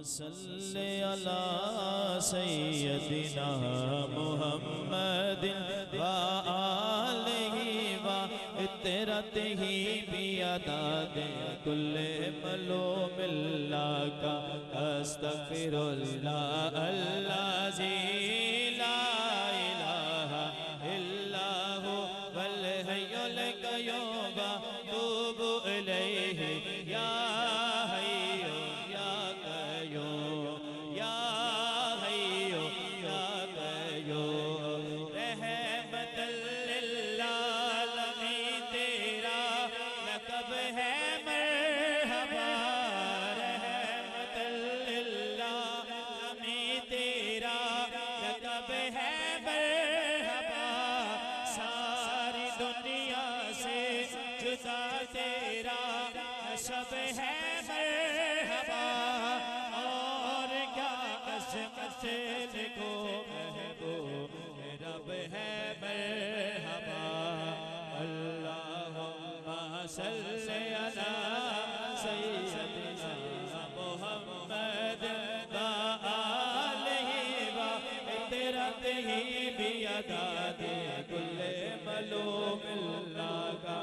सल्ले अला सय्यदिना मुहम्मद व आलिहि व इतरतिहि बिअदाद कुल्ले मलूमिल्लाह का अस्तगफिरुल्लाह अल्लाज़ी ला इलाहा इल्ला हु वल हय्युल क़य्यूम व तूबु इलैहि या सब है मरहबा और क्या अज़मत लिखो महबूब रब है मरहबा। अल्लाहुम्मा सल्ली अला सय्यदिना मुहम्मद व आलिहि व इतरतिहि बिअदाद कुल्ले मलूमिल्लाह का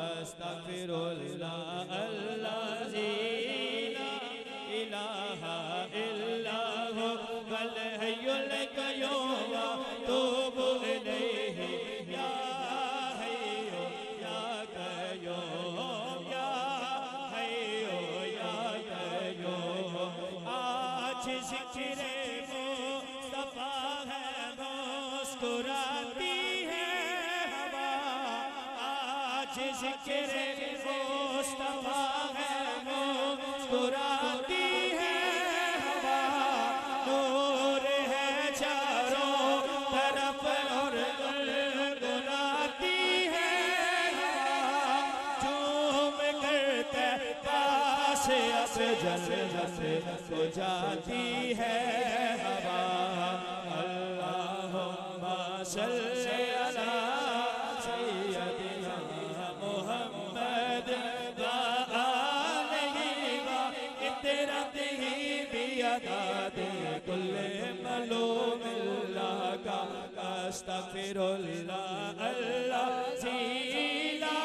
अस्तगफिरुल्लाह अल्लाज़ी ला इलाहा इल्ला हु वल हय्युल क़य्यूम व तूबु इलैहि या हय्यु या क़य्यूम या हय्यु या क़य्यूम। आज ज़िक्र मुस्तफ़ा है मुस्कुराती है हवा, आज ज़िक्र मुस्तफ़ा है मुस्कुराती है हवा, नूर है चारों तरफ और गुनगुनाती है हवा, झूम करते पास अब जन्नत को जाती है हवा। अल्लाहुम्मा सल्ली अला सय्यदिना मुहम्मद व आलिहि व इतरतिहि बिअदाद कुल्ले मलूमिल्लाह का अस्तगफिरुल्लाह अल्लाज़ी ला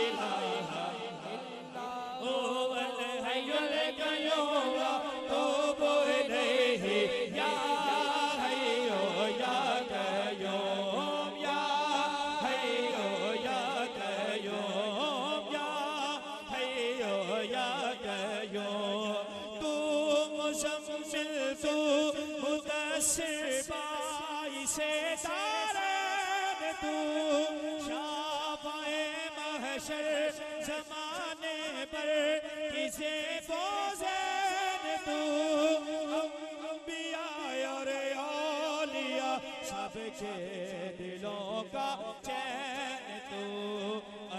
इलाहा इल्ला हु वल हय्युल क़य्यूम व तूबु इलैहि या हय्यु या क़य्यूम या हय्यु या क़य्यूम या हय्यु या क़य्यूम। तू मुज़म्मिल तू मुदस्सिर बाइसे दारैन तू शाफ़ाए महशर ज़माने पर किसे बोज़ैन तू अंबिया और औलिया सबके दिलों का चैन तू।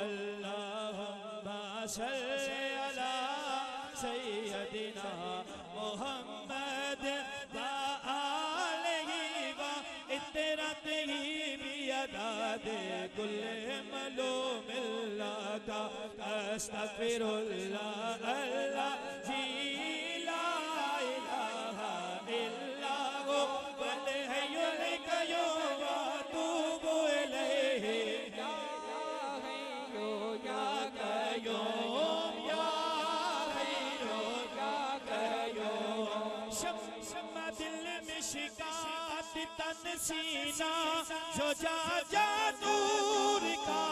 अल्लाहुम्मा सल्ली अला सय्यदिना मुहम्मद व आलिहि व इतरतिहि बिअदाद कुल्ले मलूमिल्लाह का अस्तगफिरुल्लाह अल्लाज़ी ला इलाहा इल्ला हु वल हय्युल क़य्यूम व तूबु इलैहि या हय्यु या क़य्यूम या हय्यु या क़य्यूम। शम्स दिल मिशकात तन सीना जो जा नूर का,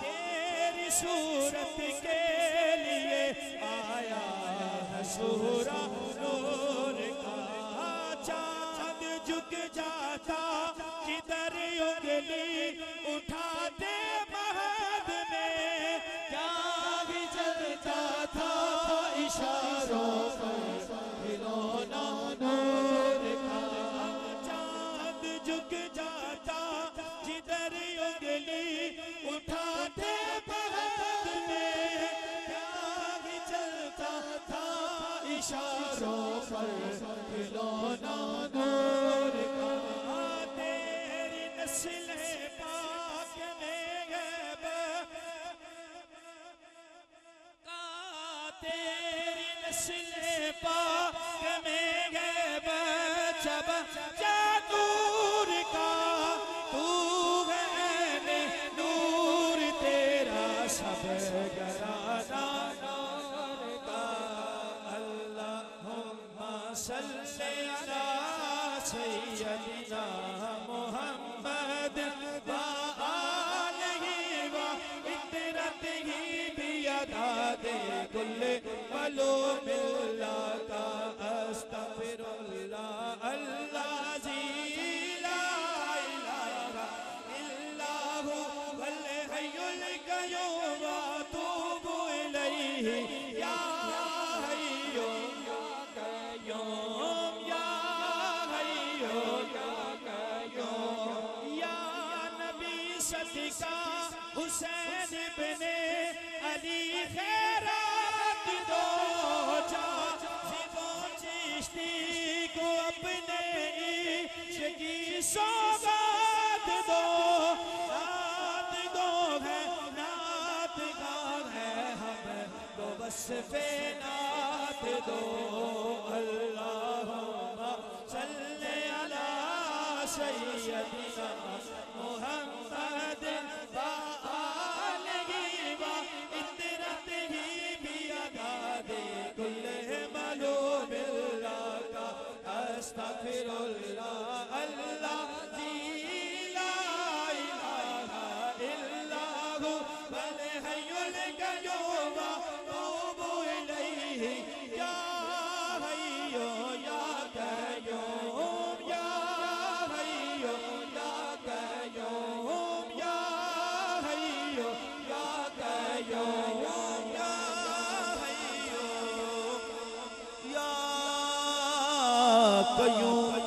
तेरी सूरत के लिए आया है सूरा नूर का। चाँद झुक जाता किधर उंगली उठाते महद में, क्या भी चलता था इशारों पर खिलौना नूर का। चाँद झुक जाता जिधर उंगली उठाते महद में, क्या भी चलता था इशारों पर खिलौना नूर का। तेरी नस्ल पाक में गैब का, तेरी नस्ल पाक सल्ले अला सय्यदिना मुहम्मद व आलिहि व इतरतिहि बिअदादे कुल्ले मलूमिल्लाह का अस्तगफिरुल्लाह अल्लाह जी ला इलाहा इल्ला हु वल हय्युल क़य्यूम व अतूबु इलैहि या हय्यु या क़य्यूम या हय्यु या क़य्यूम या नबी सदका हुसैन इब्ने अली खैरात दो जा चिश्ती को अपने इश्क की सौगात दो। नात गो है हम को वस्फ़े नात दो। अल्लाहुम्मा सल्ले अला सय्यदिना मुहम्मद व आलिहि व इतरतिहि बिअदादे कुल्ले मलूमिल्लाह का अस्तगफिरुल्लाह अल्लाह जी ला इलाहा इल्ला हु वल हय्युल क़य्यूम व अतूबु इलैहि या हय्यु या क़य्यूम या हय्यु या क़य्यूम या हय्यु या क़य्यूम या हय्यु या क़य्यूम।